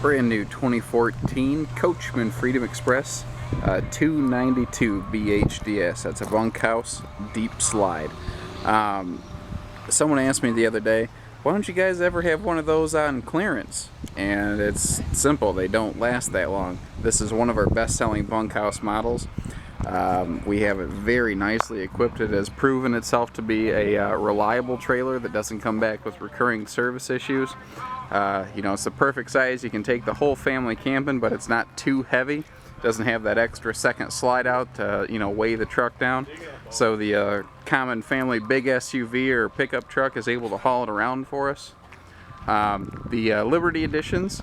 brand new 2014 Coachmen Freedom Express 292 BHDS. That's a bunkhouse deep slide. Someone asked me the other day, why don't you guys ever have one of those on clearance? And it's simple, they don't last that long. This is one of our best-selling bunkhouse models. We have it very nicely equipped. It has proven itself to be a reliable trailer that doesn't come back with recurring service issues. You know, it's the perfect size. You can take the whole family camping, but it's not too heavy. Doesn't have that extra second slide out to, you know, weigh the truck down. So the common family big SUV or pickup truck is able to haul it around for us. The Liberty Editions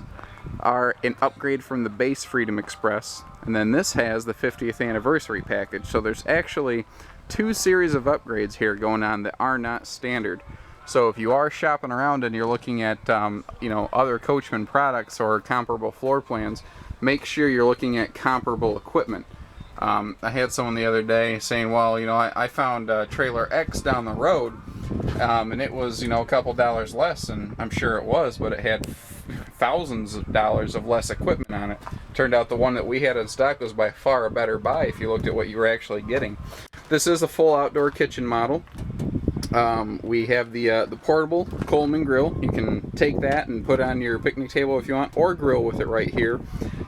are an upgrade from the base Freedom Express, and then this has the 50th anniversary package. So there's actually two series of upgrades here going on that are not standard. So if you are shopping around and you're looking at you know, other Coachmen products or comparable floor plans, make sure you're looking at comparable equipment. I had someone the other day saying, well, you know, I found trailer X down the road, and it was, you know, a couple dollars less, and I'm sure it was, but it had thousands of dollars of less equipment on it. Turned out the one that we had in stock was by far a better buy if you looked at what you were actually getting. This is a full outdoor kitchen model. We have the portable Coleman grill. You can take that and put on your picnic table if you want, or grill with it right here.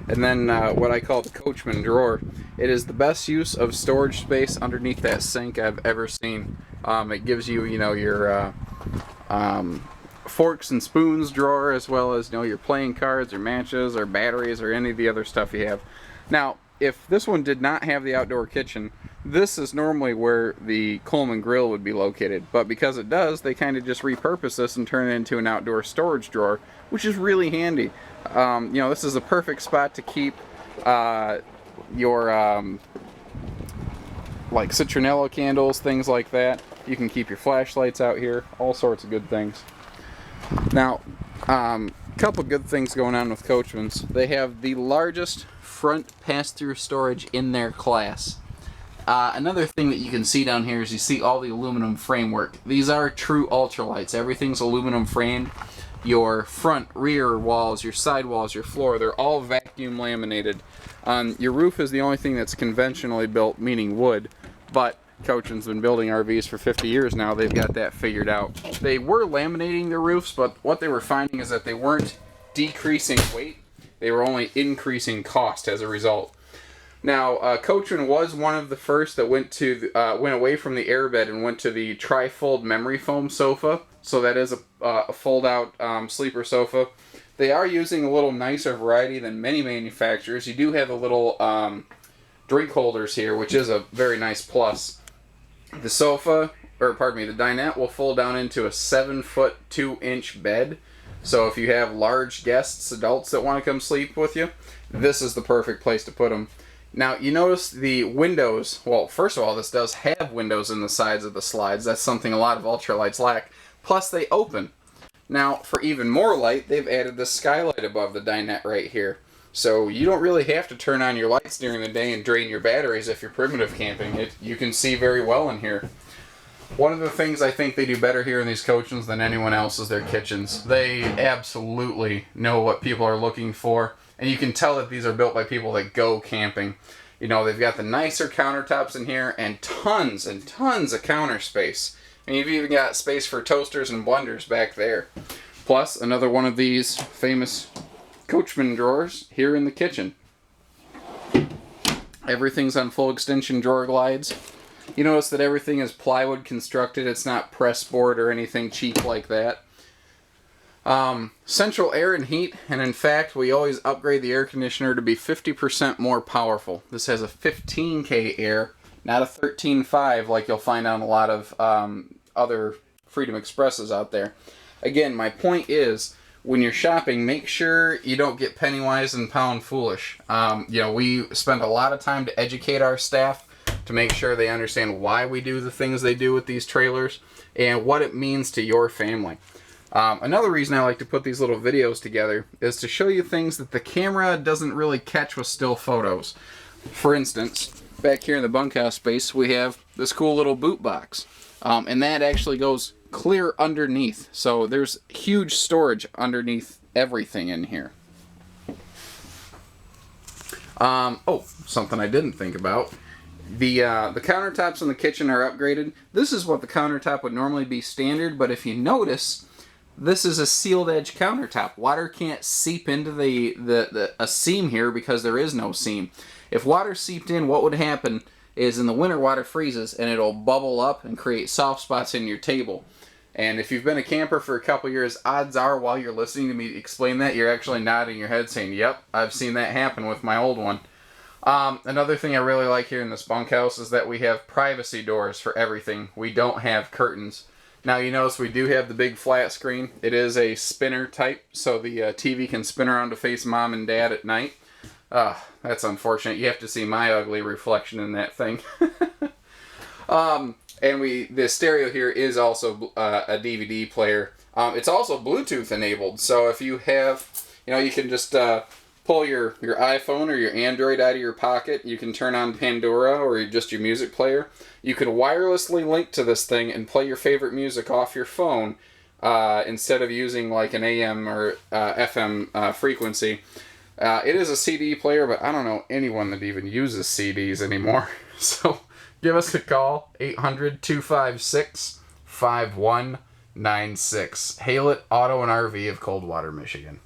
And then what I call the Coachmen drawer. It is the best use of storage space underneath that sink I've ever seen. It gives you, you know, your forks and spoons drawer, as well as, you know, your playing cards or matches or batteries or any of the other stuff you have. Now, if this one did not have the outdoor kitchen, this is normally where the Coleman grill would be located, but because it does, they kind of just repurpose this and turn it into an outdoor storage drawer, which is really handy. You know, this is a perfect spot to keep your like citronella candles, things like that. You can keep your flashlights out here, all sorts of good things. Now, a couple good things going on with Coachmen's. They have the largest front pass-through storage in their class. Another thing that you can see down here is you see all the aluminum framework. These are true ultralights. Everything's aluminum framed. Your front, rear walls, your side walls, your floor, they're all vacuum laminated. Your roof is the only thing that's conventionally built, meaning wood, but Coachmen's been building RVs for 50 years now. They've got that figured out. They were laminating their roofs, but what they were finding is that they weren't decreasing weight. They were only increasing cost as a result. Now, Coachmen was one of the first that went away from the airbed and went to the tri-fold memory foam sofa. So that is a fold-out sleeper sofa. They are using a little nicer variety than many manufacturers. You do have the little drink holders here, which is a very nice plus. The sofa, or pardon me, the dinette will fold down into a 7-foot 2-inch bed. So if you have large guests, adults that want to come sleep with you, this is the perfect place to put them. Now, you notice the windows. Well, first of all, this does have windows in the sides of the slides. That's something a lot of ultralights lack. Plus, they open. Now, for even more light, they've added the skylight above the dinette right here. So you don't really have to turn on your lights during the day and drain your batteries if you're primitive camping. You can see very well in here. One of the things I think they do better here in these Coachmen's than anyone else is their kitchens. They absolutely know what people are looking for. And you can tell that these are built by people that go camping. You know, they've got the nicer countertops in here and tons of counter space. And you've even got space for toasters and blenders back there. Plus, another one of these famous Coachmen drawers here in the kitchen. Everything's on full extension drawer glides. You notice that everything is plywood constructed. It's not press board or anything cheap like that. Central air and heat, and in fact, we always upgrade the air conditioner to be 50% more powerful. This has a 15K air, not a 13.5 like you'll find on a lot of other Freedom Expresses out there. Again, my point is, when you're shopping, make sure you don't get penny wise and pound foolish. You know, we spend a lot of time to educate our staff to make sure they understand why we do the things they do with these trailers and what it means to your family. Another reason I like to put these little videos together is to show you things that the camera doesn't really catch with still photos. For instance, back here in the bunkhouse space, we have this cool little boot box. And that actually goes clear underneath. So there's huge storage underneath everything in here. Oh, something I didn't think about. The countertops in the kitchen are upgraded. This is what the countertop would normally be standard, but if you notice, this is a sealed edge countertop. Water can't seep into a seam here because there is no seam. If water seeped in, what would happen is in the winter water freezes and it'll bubble up and create soft spots in your table. And if you've been a camper for a couple years, odds are while you're listening to me explain that, you're actually nodding your head saying, yep, I've seen that happen with my old one. Another thing I really like here in this bunkhouse is that we have privacy doors for everything. We don't have curtains. Now you notice we do have the big flat screen. It is a spinner type, so the TV can spin around to face mom and dad at night. That's unfortunate. You have to see my ugly reflection in that thing. And the stereo here is also a DVD player. It's also Bluetooth enabled, so if you have, you can just pull your iPhone or your Android out of your pocket. You can turn on Pandora or just your music player. You can wirelessly link to this thing and play your favorite music off your phone instead of using like an AM or FM frequency. It is a CD player, but I don't know anyone that even uses CDs anymore. So give us a call, 800-256-5196. Haylett Auto and RV of Coldwater, Michigan.